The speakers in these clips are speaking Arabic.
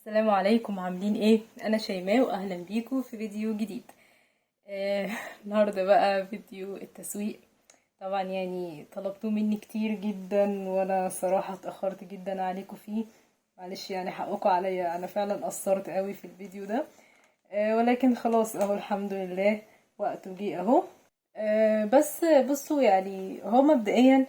السلام عليكم، عاملين ايه؟ انا شيماء واهلا بيكم في فيديو جديد. آه النهارده بقى فيديو التسويق. طبعا يعني طلبتوه مني كتير جدا وانا صراحة اتأخرت جدا عليكم فيه. معلش يعني حقكم عليا، انا فعلا قصرت قوي في الفيديو ده. ولكن خلاص اهو الحمد لله وقته جه اهو. بس بصوا يعني هو مبدئيا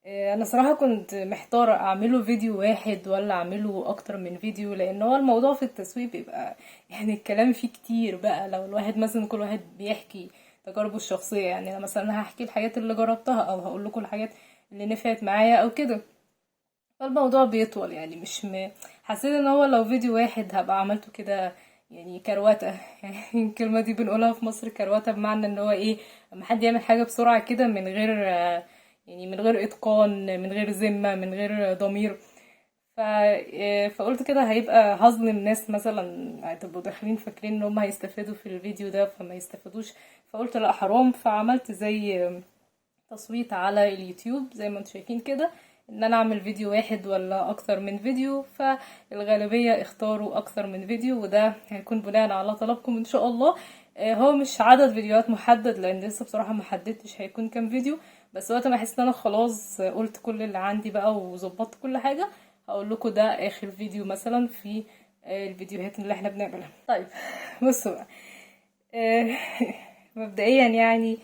انا صراحة كنت محتارة اعمله فيديو واحد ولا اعمله اكتر من فيديو، لان هو الموضوع في التسويق بيبقى يعني الكلام فيه كتير بقى. لو الواحد مثلا كل واحد بيحكي تجاربه الشخصية، يعني انا مثلا هحكي الحاجات اللي جربتها او هقول لكم الحاجات اللي نفعت معايا او كده، فالموضوع بيطول. يعني مش حسيت ان هو لو فيديو واحد هبقى عملته كده يعني كروته يعني الكلمة دي بنقولها في مصر كروته، بمعنى ان هو ايه، اما حد يعمل حاجة بسرعة كده من غير يعني من غير اتقان، من غير ذمة، من غير ضمير. ف... فقلت كده هيبقى هظلم ناس مثلا هتبقوا داخلين فاكرين ان هم هيستفادوا في الفيديو ده فما يستفادوش. فقلت لا حرام، فعملت زي تصويت على اليوتيوب زي ما انتم شايفين كده، ان انا اعمل فيديو واحد ولا اكتر من فيديو. فالغالبية اختاروا اكتر من فيديو، وده هيكون بناء على طلبكم ان شاء الله. هو مش عدد فيديوهات محدد لان لسه بصراحة ما حددتش هيكون كام فيديو، بس وقت ما احس ان انا خلاص قلت كل اللي عندي بقى وظبطت كل حاجة هقول لكم ده اخر فيديو مثلا في الفيديوهات اللي احنا بنعملها. طيب بصوا بقى. آه، مبدئيا يعني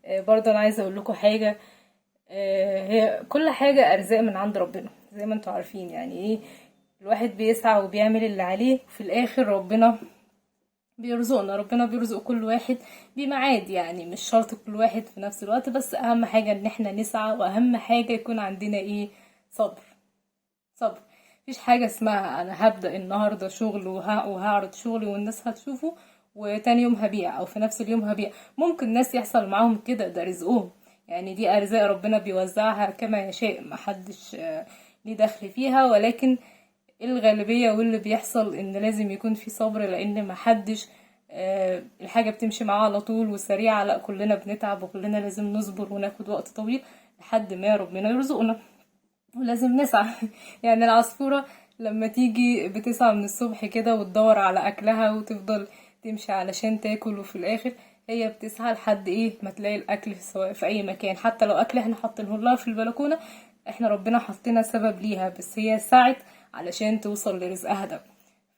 برضه انا عايزه اقول لكم حاجه. هي كل حاجه ارزاق من عند ربنا زي ما انتوا عارفين. يعني ايه، الواحد بيسعى وبيعمل اللي عليه وفي الاخر ربنا بيرزقنا. ربنا بيرزق كل واحد بميعاد، يعني مش شرط كل واحد في نفس الوقت، بس اهم حاجه ان احنا نسعى، واهم حاجه يكون عندنا ايه، صبر. صبر. مفيش حاجة اسمها انا هبدأ النهاردة شغل وهعرض شغلي والناس هتشوفه وتاني يوم هبيع او في نفس اليوم هبيع. ممكن ناس يحصل معاهم كده، ده رزقهم، يعني دي ارزاق ربنا بيوزعها كما يشاء، محدش ليه دخل فيها. ولكن الغالبية واللي بيحصل ان لازم يكون في صبر، لان محدش الحاجة بتمشي معاه على طول وسريعة، لا كلنا بنتعب وكلنا لازم نصبر وناخد وقت طويل لحد ما ربنا يرزقنا، ولازم نسعى. يعني العصفورة لما تيجي بتسعى من الصبح كده وتدور على أكلها وتفضل تمشي علشان تاكل، وفي الآخر هي بتسعى لحد ايه ما تلاقي الأكل، سواء في أي مكان، حتى لو أكل احنا حاطينه لها في البلكونة، احنا ربنا حطينا سبب ليها، بس هي سعت علشان توصل لرزقها ده.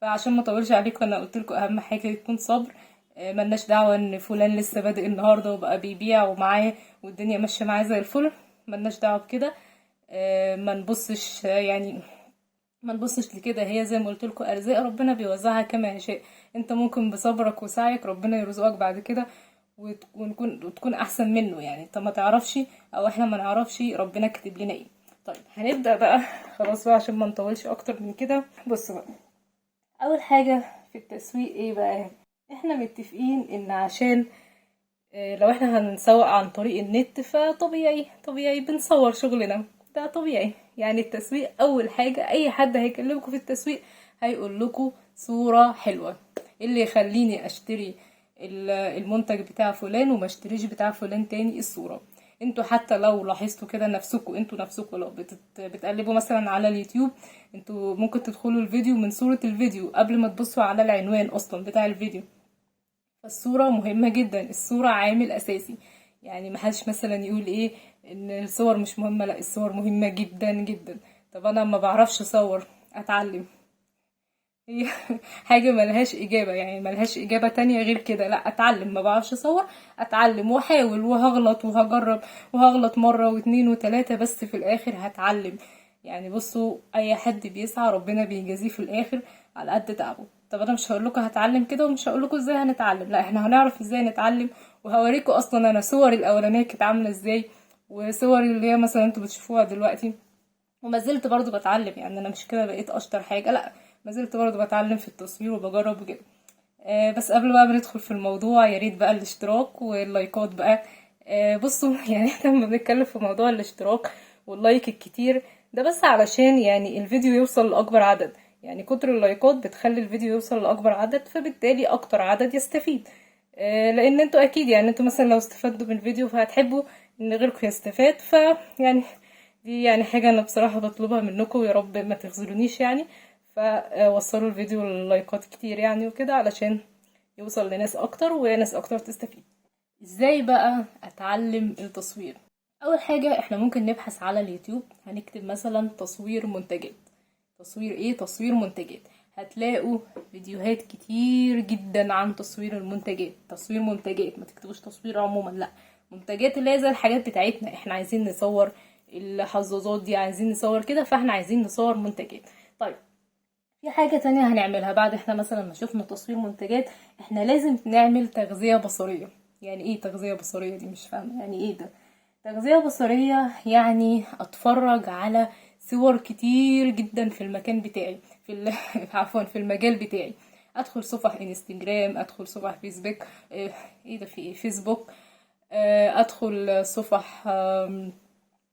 فعشان ما اطولش عليكم انا قلت لكم اهم حاجه يكون صبر. ملناش دعوه ان فلان لسه بادئ النهارده وبقى بيبيع ومعاه والدنيا ماشيه معاه زي الفل، ملناش دعوه بكده. ما نبصش يعني ما نبصش لكده. هي زي ما قلت لكم ارزاق ربنا بيوزعها كما يشاء. انت ممكن بصبرك وسعيك ربنا يرزقك بعد كده وتكون احسن منه، يعني انت ما تعرفش او احنا ما نعرفش ربنا كاتب لنا ايه. طيب هنبدا بقى خلاص بقى عشان ما نطولش اكتر من كده. بصوا بقى، اول حاجه في التسويق ايه بقى، احنا متفقين ان عشان لو احنا هنسوق عن طريق النت فطبيعي طبيعي بنصور شغلنا، ده طبيعي. يعني التسويق اول حاجة اي حد هيكلمكم في التسويق هيقول لكم صورة حلوة. اللي يخليني اشتري المنتج بتاع فلان وما اشتريش بتاع فلان تاني الصورة. انتوا حتى لو لاحظتوا كده نفسكم، انتوا نفسكم لو بتقلبوا مثلا على اليوتيوب، انتوا ممكن تدخلوا الفيديو من صورة الفيديو قبل ما تبصوا على العنوان اصلا بتاع الفيديو. فالصورة مهمة جدا، الصورة عامل اساسي. يعني محدش مثلا يقول ايه ان الصور مش مهمة، لا الصور مهمة جدا جدا. طب انا ما بعرفش اصور، اتعلم. هي حاجة ملهاش اجابة، يعني ملهاش اجابة تانية غير كده، لا اتعلم. ما بعرفش اصور، اتعلم واحاول وهغلط وهجرب وهغلط مرة واتنين وتلاتة، بس في الاخر هتعلم. يعني بصوا اي حد بيسعى ربنا بيجازيه في الاخر على قد تعبه. طب انا مش هقولكوا هتعلم كده ومش هقولكوا ازاي هنتعلم، لا احنا هنعرف ازاي نتعلم، وهوريكوا اصلا انا صوري الاولانية كانت عاملة ازاي وصوري اللي هي مثلا انتوا بتشوفوها دلوقتي. وما زلت برضو بتعلم، يعني انا مش كده بقيت اشطر حاجة، لا ما زلت برضو بتعلم في التصوير وبجرب وكده. بس قبل بقى ما ندخل في الموضوع يا ريت بقى الاشتراك واللايكات بقى. بصوا يعني احنا لما بنتكلم في موضوع الاشتراك واللايك الكتير ده بس علشان يعني الفيديو يوصل لأكبر عدد، يعني كتر اللايكات بتخلي الفيديو يوصل لأكبر عدد فبالتالي أكتر عدد يستفيد. لأن انتوا أكيد يعني انتوا مثلا لو استفدتوا من الفيديو فهتحبوا ان غيركم يستفاد، يعني دي يعني حاجة انا بصراحة بطلبها منكم، يا رب ما تخذلونيش يعني. فوصلوا الفيديو لايكات كتير يعني وكده علشان يوصل لناس اكتر وناس اكتر تستفيد. ازاي بقى اتعلم التصوير؟ اول حاجة احنا ممكن نبحث على اليوتيوب، هنكتب مثلا تصوير منتجات. تصوير ايه؟ تصوير منتجات. هتلاقوا فيديوهات كتير جدا عن تصوير المنتجات. تصوير منتجات، ما تكتبوش تصوير عموما، لا، منتجات اللي هي زي الحاجات بتاعتنا، احنا عايزين نصور الحظاظات دي، عايزين نصور كده، فاحنا عايزين نصور منتجات. طيب في حاجة تانية هنعملها بعد احنا مثلا ما شفنا تصوير منتجات، احنا لازم نعمل تغذية بصرية. يعني ايه تغذية بصرية دي؟ مش فاهمة يعني ايه ده. تغذية بصرية يعني اتفرج على صور كتير جدا في المكان بتاعي، عفوا في المجال بتاعي. ادخل صفح انستجرام، ادخل صفح فيسبوك، ايه ده، في ايه، فيسبوك، ادخل صفح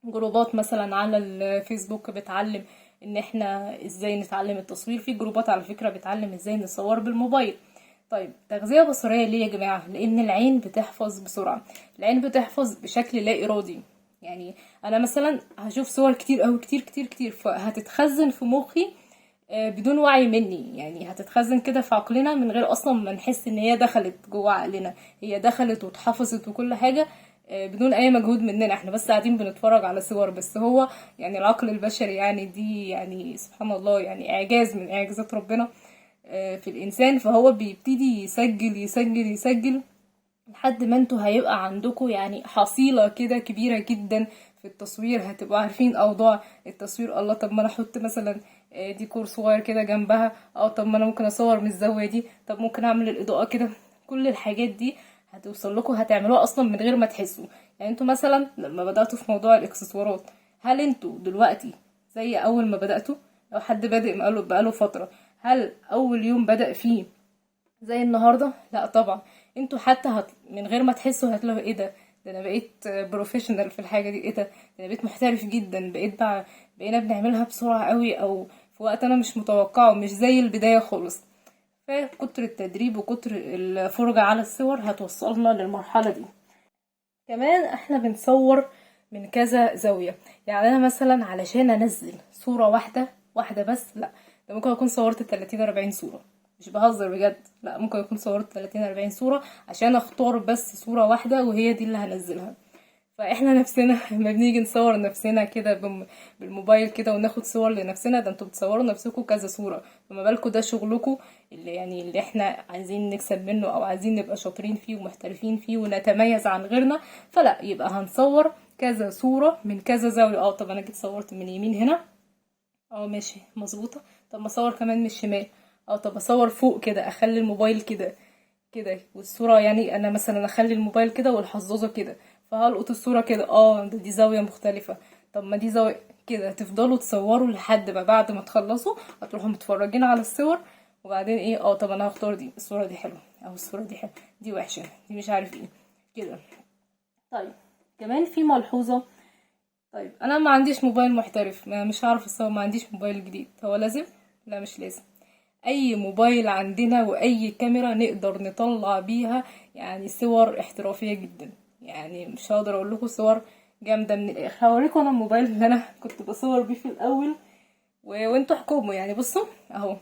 جروبات مثلا على الفيسبوك بتعلم ان احنا ازاي نتعلم التصوير. في جروبات على فكرة بتعلم ازاي نصور بالموبايل. طيب تغذية بصرية ليه يا جماعة؟ لان العين بتحفظ بسرعة، العين بتحفظ بشكل لا ارادي. يعني انا مثلا هشوف صور كتير اوي، كتير كتير كتير، فهتتخزن في مخي بدون وعي مني. يعني هتتخزن كده في عقلنا من غير اصلا ما نحس ان هي دخلت جوه عقلنا، هي دخلت واتحفظت وكل حاجة بدون اي مجهود مننا، احنا بس قاعدين بنتفرج على صور بس. هو يعني العقل البشري يعني دي يعني سبحان الله، يعني اعجاز من اعجازات ربنا في الانسان. فهو بيبتدي يسجل يسجل يسجل لحد ما انتوا هيبقى عندكم يعني حصيلة كده كبيرة جدا في التصوير. هتبقوا عارفين اوضاع التصوير. الله، طب ما انا احط مثلا ديكور صغير كده جنبها، او طب ما انا ممكن اصور من الزاوية دي، طب ممكن اعمل الاضاءة كده. كل الحاجات دي هتوصل لكم، هتعملوها اصلا من غير ما تحسوا. يعني انتوا مثلا لما بدأتوا في موضوع الاكسسوارات، هل انتوا دلوقتي زي اول ما بدأتوا؟ لو حد بادئ بقاله فترة، هل اول يوم بدأ فيه زي النهارده؟ لا طبعا. انتوا حتى من غير ما تحسوا هتلاقوا ايه ده انا بقيت بروفيشنال في الحاجه دي، ايه ده انا بقيت محترف جدا، بقينا بنعملها بسرعه قوي او في وقت انا مش متوقعه، مش زي البدايه خالص. فكتر التدريب وكتر الفرجه على الصور هتوصلنا للمرحله دي. كمان احنا بنصور من كذا زاويه. يعني انا مثلا علشان انزل صوره واحده بس، لا، ده ممكن اكون صورت 30 40 صوره، مش بهزر بجد، لا ممكن اكون صورت 30 40 صوره عشان اختار بس صوره واحده وهي دي اللي هنزلها. فاحنا نفسنا لما بنيجي نصور نفسنا كده بالموبايل كده وناخد صور لنفسنا، ده انتوا بتصوروا نفسكم كذا صورة، فما بالكم ده شغلكم اللي يعني اللي احنا عايزين نكسب منه او عايزين نبقى شاطرين فيه ومحترفين فيه ونتميز عن غيرنا. فلا، يبقى هنصور كذا صورة من كذا زاوية. طب انا جيت صورت من يمين هنا، ماشي مظبوطة، طب ما اصور كمان من الشمال، طب اصور فوق كده، اخلي الموبايل كده كده والصورة، يعني انا مثلا اخلي الموبايل كده والحظاظة كده، فهلقط الصورة كده، دي زاوية مختلفة، طب ما دي زاوية كده. تفضلوا تصوروا لحد ما بعد ما تخلصوا هتروحوا متفرجين على الصور، وبعدين ايه، طب انا هختار دي، الصورة دي حلوة او الصورة دي حلوة، دي وحشة، دي مش عارف ايه كده. طيب كمان في ملحوظة. طيب انا ما عنديش موبايل محترف، مش هعرف اصور، ما عنديش موبايل جديد، هو لازم؟ لا مش لازم. اي موبايل عندنا واي كاميرا نقدر نطلع بيها يعني صور احترافية جدا. يعني مش هقدر اقول لكم صور جامدة من الاخر. هوريكم انا الموبايل اللي انا كنت بصور بيه في الاول وانتوا احكموا. يعني بصوا اهو،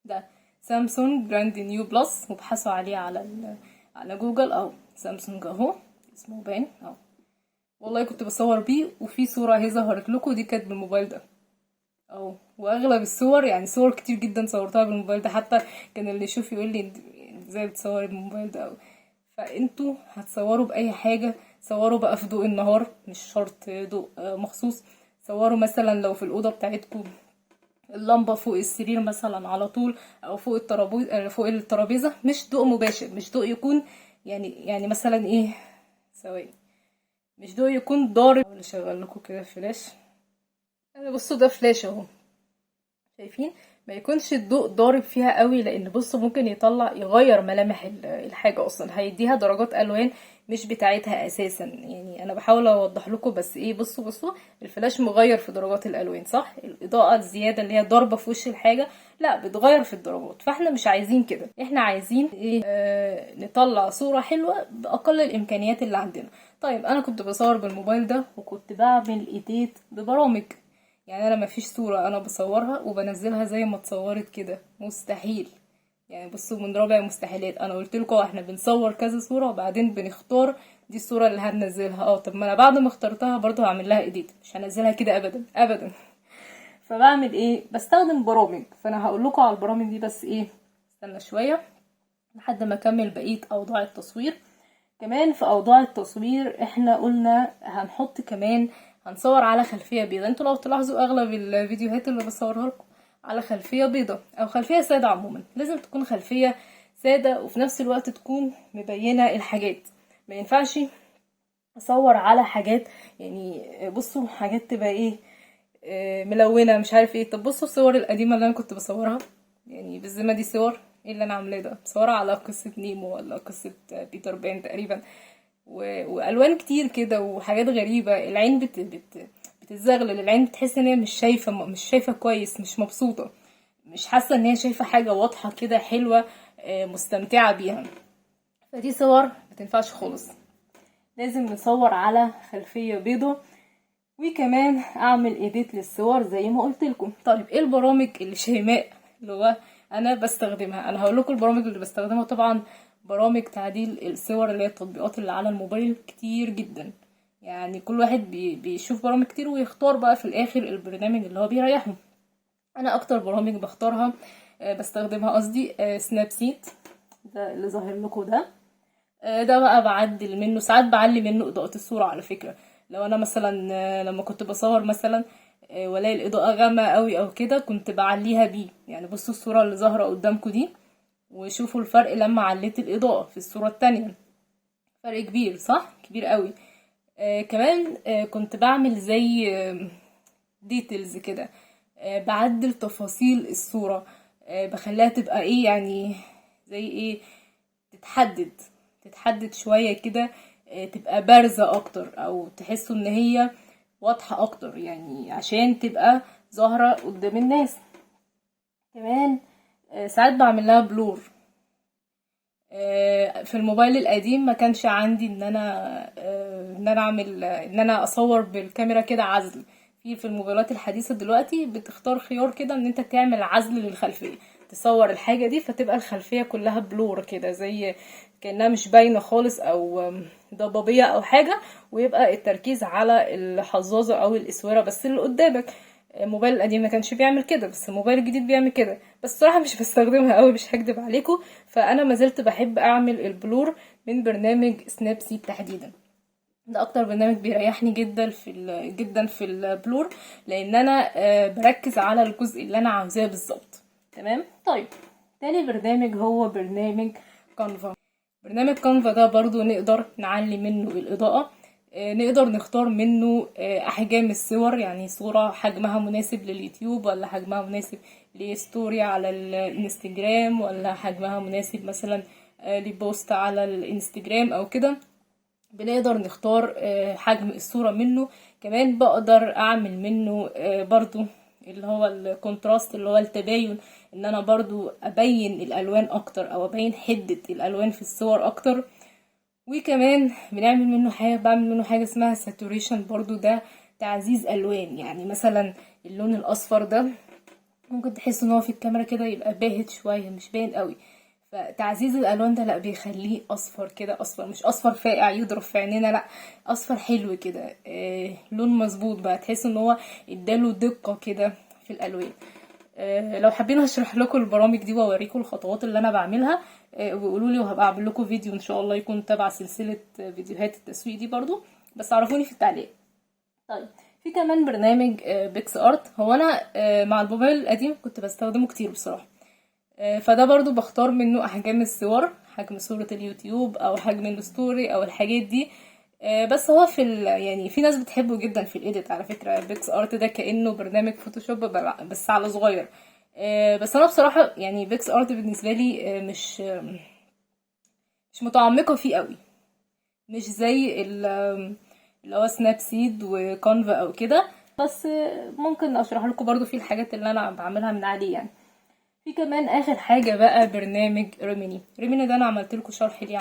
ده سامسونج جراند نيو بلس، وابحثوا عليه على جوجل، اهو سامسونج اهو، اسمه باين اهو. والله كنت بصور بيه، وفي صورة اهي ظهرت لكم، دي كانت بالموبايل ده واغلب الصور يعني صور كتير جدا صورتها بالموبايل ده. حتى كان اللي يشوف يقول لي انت ازاي بتصوري بالموبايل ده فانتوا هتصوروا باي حاجه. صوروا بقى في ضوء النهار، مش شرط ضوء مخصوص. صوروا مثلا لو في الاوضه بتاعتكم اللمبه فوق السرير مثلا على طول، او فوق الترابيزه، مش ضوء مباشر، مش ضوء يكون يعني مثلا ايه، ثواني، مش ضوء يكون ضارب. احاول اشغل لكم كده فلاش، يعني بصوا ده فلاش اهو، شايفين؟ ما يكونش الضوء ضارب فيها قوي، لان بصوا ممكن يغير ملامح الحاجة، اصلا هيديها درجات الوان مش بتاعتها اساسا. يعني انا بحاول اوضح لكم بس ايه، بصوا الفلاش مغير في درجات الالوان، صح؟ الاضاءة الزيادة اللي هي ضاربة في وش الحاجة لا بتغير في الدرجات، فاحنا مش عايزين كده. احنا عايزين ايه؟ نطلع صورة حلوة باقل الامكانيات اللي عندنا. طيب انا كنت بصور بالموبايل ده وكنت بعمل ايديت ببرامج. يعني انا مفيش صورة انا بصورها وبنزلها زي ما اتصورت كده، مستحيل. يعني بصوا، من رابع المستحيلات. انا قلت لكم احنا بنصور كذا صورة وبعدين بنختار دي الصورة اللي هننزلها. طب ما انا بعد ما اخترتها برضو هعمل لها اديت، مش هنزلها كده ابدا ابدا. فبعمل ايه؟ بستخدم برامج. فانا هقول لكم على البرامج دي، بس ايه، استنى شوية لحد ما اكمل بقية اوضاع التصوير. كمان في اوضاع التصوير احنا قلنا هنحط كمان، هنصور على خلفية بيضة. انتوا لو تلاحظوا اغلب الفيديوهات اللي بصورها لكم على خلفية بيضة او خلفية سادة. عموما لازم تكون خلفية سادة وفي نفس الوقت تكون مبينة الحاجات. ما ينفعش اصور على حاجات، يعني بصوا، حاجات تبقى ايه، ملونة مش عارف ايه. طب بصوا الصور القديمة اللي انا كنت بصورها، يعني بالذمة دي صور ايه اللي انا عاملاه ده؟ بصورها على قصة نيمو ولا قصة بيتر بان تقريبا، والوان كتير كده وحاجات غريبة. العين بتتزغلل، العين بتحس ان هي مش شايفة كويس، مش مبسوطة، مش حاسة ان هي شايفة حاجة واضحة كده حلوة، مستمتعة بيها. فدي صور ما تنفعش خالص. لازم نصور على خلفية بيضة. وكمان اعمل ايديت للصور زي ما قلت لكم. طيب ايه البرامج اللي شيماء اللي هو انا بستخدمها؟ انا هقول لكم البرامج اللي بستخدمها. طبعا برامج تعديل الصور اللي هي التطبيقات اللي على الموبايل كتير جدا. يعني كل واحد بيشوف برامج كتير ويختار بقى في الاخر البرنامج اللي هو بيريحه. انا اكتر برامج بختارها بستخدمها قصدي سناب سيت، ده اللي ظاهر لكم ده. ده بقى بعدل منه، ساعات بعلي منه اضاءة الصورة على فكرة. لو انا مثلا لما كنت بصور مثلا والاقي الاضاءة غامقة قوي او كده، كنت بعليها بيه. يعني بصوا الصورة اللي ظاهرة قدامكم دي وشوفوا الفرق لما عليت الاضاءة في الصورة التانية. فرق كبير صح؟ كبير قوي. كمان كنت بعمل زي ديتيلز كده، بعدل تفاصيل الصورة، بخليها تبقى ايه يعني، زي ايه، تتحدد تتحدد شوية كده، تبقى بارزة اكتر او تحسوا ان هي واضحة اكتر، يعني عشان تبقى ظاهرة قدام الناس. كمان ساعات بعمل لها بلور. في الموبايل القديم ما كانش عندي ان انا اصور بالكاميرا كده عزل. في الموبايلات الحديثة دلوقتي بتختار خيار كده ان انت تعمل عزل للخلفية، تصور الحاجة دي فتبقى الخلفية كلها بلور كده، زي كأنها مش باينة خالص او ضبابية او حاجة، ويبقى التركيز على الحظاظة او الاسورة بس اللي قدامك. الموبايل القديم ما كانش بيعمل كده، بس الموبايل الجديد بيعمل كده. بس صراحة مش بستخدمها قوي، مش هكدب عليكم. فانا ما زلت بحب اعمل البلور من برنامج سناب سيت تحديدا. ده اكتر برنامج بيريحني جدا في البلور، لان انا بركز على الجزء اللي انا عاوزاه بالظبط. تمام. طيب تاني برنامج هو برنامج كانفا. برنامج كانفا ده برضو نقدر نعلي منه الإضاءة، نقدر نختار منه أحجام الصور، يعني صورة حجمها مناسب لليوتيوب ولا حجمها مناسب لستوري على الانستجرام، ولا حجمها مناسب مثلا لبوست على الانستجرام أو كده. بنقدر نختار حجم الصورة منه. كمان بقدر اعمل منه برضو اللي هو الكونتراست، اللي هو التباين، ان انا برضو ابين الالوان اكتر او ابين حدة الالوان في الصور اكتر. وكمان بعمل منه حاجة اسمها ساتوريشن برضو، ده تعزيز الوان. يعني مثلا اللون الاصفر ده ممكن تحس ان هو في الكاميرا كده يبقى باهت شوية، مش باين قوي. فتعزيز الالوان ده لا، بيخليه اصفر كده، اصفر مش اصفر فاقع يضرب في عينينا، لا، اصفر حلو كده، لون مظبوط بقى، تحس ان هو اداله دقة كده في الالوان. لو حابين هشرح لكم البرامج دي واوريكم الخطوات اللي انا بعملها، وقولوا لي، وهبقى اعمل لكم فيديو ان شاء الله يكون تبع سلسلة فيديوهات التسويق دي برضو، بس عرفوني في التعليق. طيب في كمان برنامج بيكس ارت. هو انا مع الموبايل القديم كنت بستخدمه كتير بصراحة. فده برضو بختار منه احجام الصور، حجم صورة اليوتيوب او حجم الستوري او الحاجات دي. بس هو يعني في ناس بتحبه جدا في الايديت على فكرة. بيكس ارت ده كأنه برنامج فوتوشوب بس على صغير. بس انا بصراحة يعني بيكس ارت بالنسبة لي مش متعمقة فيه قوي، مش زي اللي هو سناب سيد وكانفا او كده. بس ممكن اشرح لكم برضو في الحاجات اللي انا بعملها من عليه يعني. في كمان اخر حاجه بقى برنامج ريميني ده انا عملت لكم شرح ليه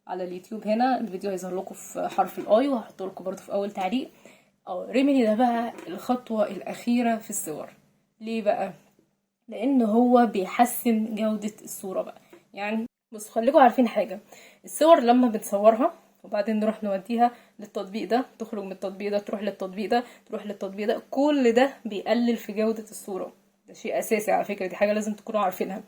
على اليوتيوب. هنا الفيديو هيظهر لكم في حرف الاي، وهحطه لكم برضو في اول تعليق. ريميني ده بقى الخطوة الأخيرة في الصور. ليه بقى؟ لأن هو بيحسن جودة الصورة بقى. يعني بص، خليكوا عارفين حاجة، الصور لما بنصورها وبعدين نروح نوديها للتطبيق ده، تخرج من التطبيق ده تروح للتطبيق ده تروح للتطبيق ده، كل ده بيقلل في جودة الصورة. ده شيء أساسي على فكرة، دي حاجة لازم تكونوا عارفينها.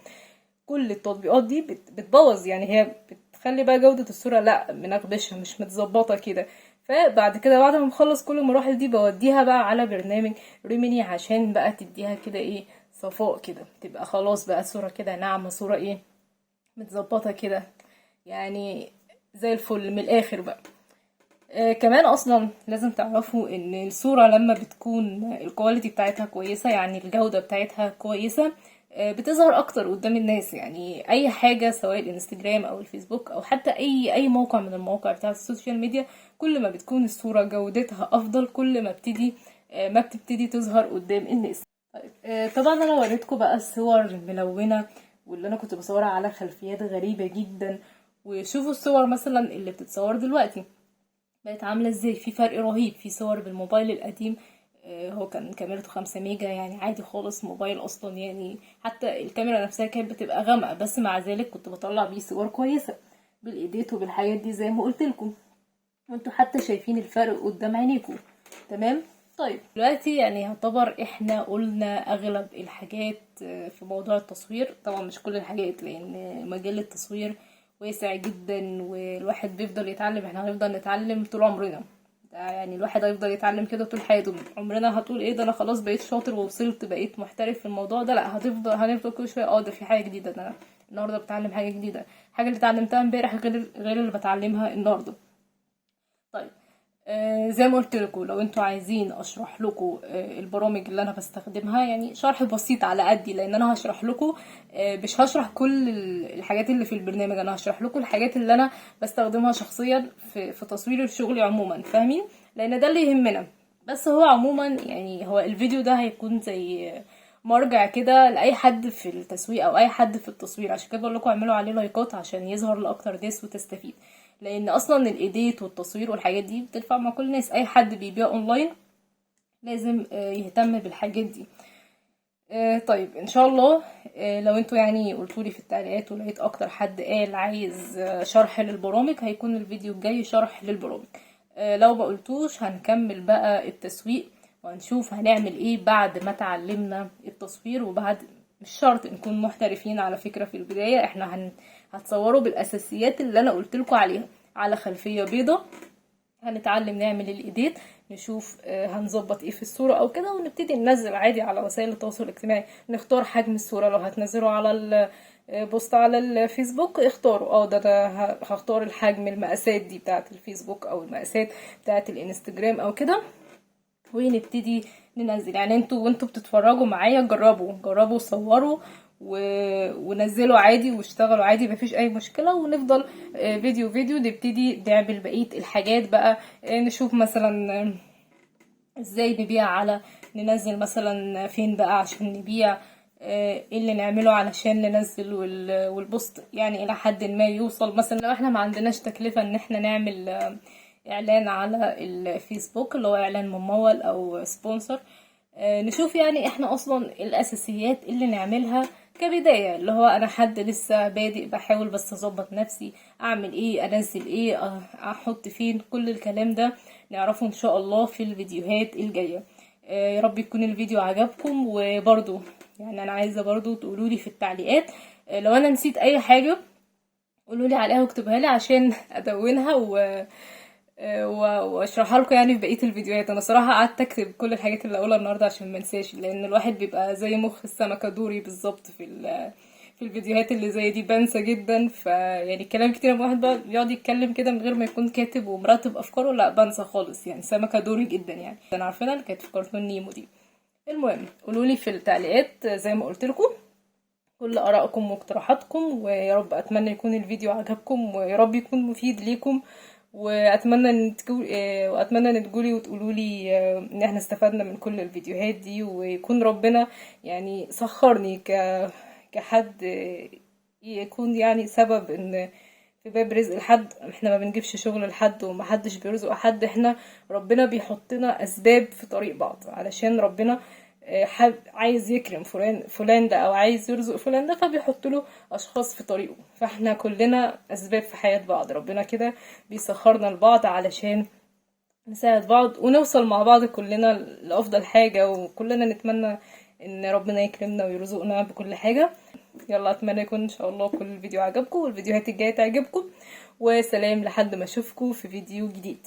كل التطبيقات دي بتبوظ، يعني هي بتخلي بقى جودة الصورة لا منغبشة مش متظبطة كده. فبعد كده بعد ما نخلص كل المراحل دي بوديها بقى على برنامج ريميني عشان بقى تديها كده ايه، صفاء كده، تبقى خلاص بقى صورة كده ناعمة، صورة ايه، متظبطة كده، يعني زي الفل من الاخر بقى. كمان اصلا لازم تعرفوا ان الصورة لما بتكون الكواليتي بتاعتها كويسة، يعني الجودة بتاعتها كويسة، بتظهر اكتر قدام الناس. يعني اي حاجة سواء الانستجرام او الفيسبوك او حتى اي موقع من المواقع بتاعت السوشيال ميديا، كل ما بتكون الصورة جودتها افضل كل ما بتبتدي تظهر قدام الناس. طيب طبعا انا وريتكم بقى الصور الملونة واللي انا كنت بصورها على خلفيات غريبة جدا، وشوفوا الصور مثلا اللي بتتصور دلوقتي بقت عاملة ازاي، في فرق رهيب. في صور بالموبايل القديم هو كان كاميرته 5 ميجا، يعني عادي خالص موبايل اصلا، يعني حتى الكاميرا نفسها كانت بتبقى غامقة، بس مع ذلك كنت بطلع بيه صور كويسة بالايديت وبالحاجات دي زي ما قلت لكم، وانتوا حتى شايفين الفرق قدام عينيكم. تمام. طيب دلوقتي يعني يعتبر احنا قلنا اغلب الحاجات في موضوع التصوير. طبعا مش كل الحاجات لان مجال التصوير واسع جدا والواحد بيفضل يتعلم، احنا هنفضل نتعلم طول عمرنا. ده يعني الواحد هيفضل يتعلم كده طول حياته، عمرنا هتقول ايه ده انا خلاص بقيت شاطر ووصلت بقيت محترف في الموضوع ده، لا، هنفضل كل شويه ده في حاجه جديده، ده أنا النهارده بتعلم حاجه جديده، حاجه اللي اتعلمتها امبارح غير اللي بتعلمها النهارده. طيب زي ما قلت لكم، لو انتوا عايزين اشرح لكم البرامج اللي انا بستخدمها، يعني شرح بسيط على قدي، لان انا هشرح لكم مش هشرح كل الحاجات اللي في البرنامج، انا هشرح لكم الحاجات اللي انا بستخدمها شخصيا في تصوير الشغل عموما، فاهمين؟ لان ده اللي يهمنا. بس هو عموما يعني هو الفيديو ده هيكون زي مرجع كده لاي حد في التسويق او اي حد في التصوير، عشان كده بقول لكم اعملوا عليه لايكات عشان يظهر لاكتر ناس وتستفيد. لان اصلا الايديت والتصوير والحاجات دي بتنفع مع كل الناس، اي حد بيبيع اونلاين لازم يهتم بالحاجات دي. طيب ان شاء الله لو انتوا يعني قلتولي في التعليقات ولقيت اكتر حد قال عايز شرح للبرامج، هيكون الفيديو الجاي شرح للبرامج. لو ما قلتوش هنكمل بقى التسويق وهنشوف هنعمل ايه بعد ما اتعلمنا التصوير. وبعد مش شرط نكون محترفين على فكرة، في البداية احنا هتصوروا بالاساسيات اللي انا قلتلكوا عليها على خلفية بيضة، هنتعلم نعمل الايديت، نشوف هنظبط ايه في الصورة او كده، ونبتدي ننزل عادي على وسائل التواصل الاجتماعي. نختار حجم الصورة، لو هتنزلوا على بوست على الفيسبوك اختاروا ده هختار الحجم، المقاسات دي بتاعت الفيسبوك او المقاسات بتاعت الانستجرام او كده، ونبتدي ننزل. يعني وانتوا بتتفرجوا معايا جربوا صوروا ونزلوا عادي واشتغلوا عادي مفيش اي مشكلة، ونفضل فيديو نبتدي نعمل بقية الحاجات بقى. نشوف مثلا ازاي نبيع، ننزل مثلا فين بقى عشان نبيع، ايه اللي نعمله علشان ننزل والبوست يعني الى حد ما يوصل. مثلا لو احنا ما عندناش تكلفة ان احنا نعمل اعلان على الفيسبوك اللي هو اعلان ممول او سبونسر، نشوف يعني احنا اصلا الاساسيات اللي نعملها كبداية، اللي هو انا حد لسه بادئ بحاول بس اظبط نفسي، اعمل ايه، انزل ايه، احط فين، كل الكلام ده نعرفه ان شاء الله في الفيديوهات الجاية. يا رب يكون الفيديو عجبكم. وبرضو يعني انا عايزة برضو تقولولي في التعليقات لو انا نسيت اي حاجة قولولي عليها واكتبها لي عشان ادونها واشرحها لكم يعني في بقيه الفيديوهات. انا صراحه قعدت اكتب كل الحاجات اللي اقولها النهارده عشان ما انساش، لان الواحد بيبقى زي مخ السمكه دوري بالظبط في الفيديوهات اللي زي دي، بنسى جدا. يعني كلام كتير لما واحد بقى بيقعد يتكلم كده من غير ما يكون كاتب ومرتب افكاره، لا بنسى خالص، يعني سمكه دوري جدا. يعني انا عارفينها اللي كانت في كرتون نيمو دي. المهم قولولي في التعليقات زي ما قلت لكم كل ارائكم واقتراحاتكم، ويا رب اتمنى يكون الفيديو عجبكم ويا رب يكون مفيد ليكم، واتمنى ان تقولي وتقولوا لي ان احنا استفدنا من كل الفيديوهات دي، ويكون ربنا يعني سخرني كحد يكون يعني سبب ان في باب رزق لحد، احنا ما بنجيبش شغل لحد ومحدش بيرزق حد، احنا ربنا بيحطنا اسباب في طريق بعض، علشان ربنا عايز يكرم فلان ده او عايز يرزق فلان ده، فبيحط له اشخاص في طريقه. فاحنا كلنا اسباب في حياة بعض، ربنا كده بيسخرنا لبعض علشان نساعد بعض ونوصل مع بعض كلنا لأفضل حاجة، وكلنا نتمنى ان ربنا يكرمنا ويرزقنا بكل حاجة. يلا اتمنى يكون ان شاء الله كل الفيديو عجبكم والفيديوهات الجاية تعجبكم، وسلام لحد ما اشوفكم في فيديو جديد.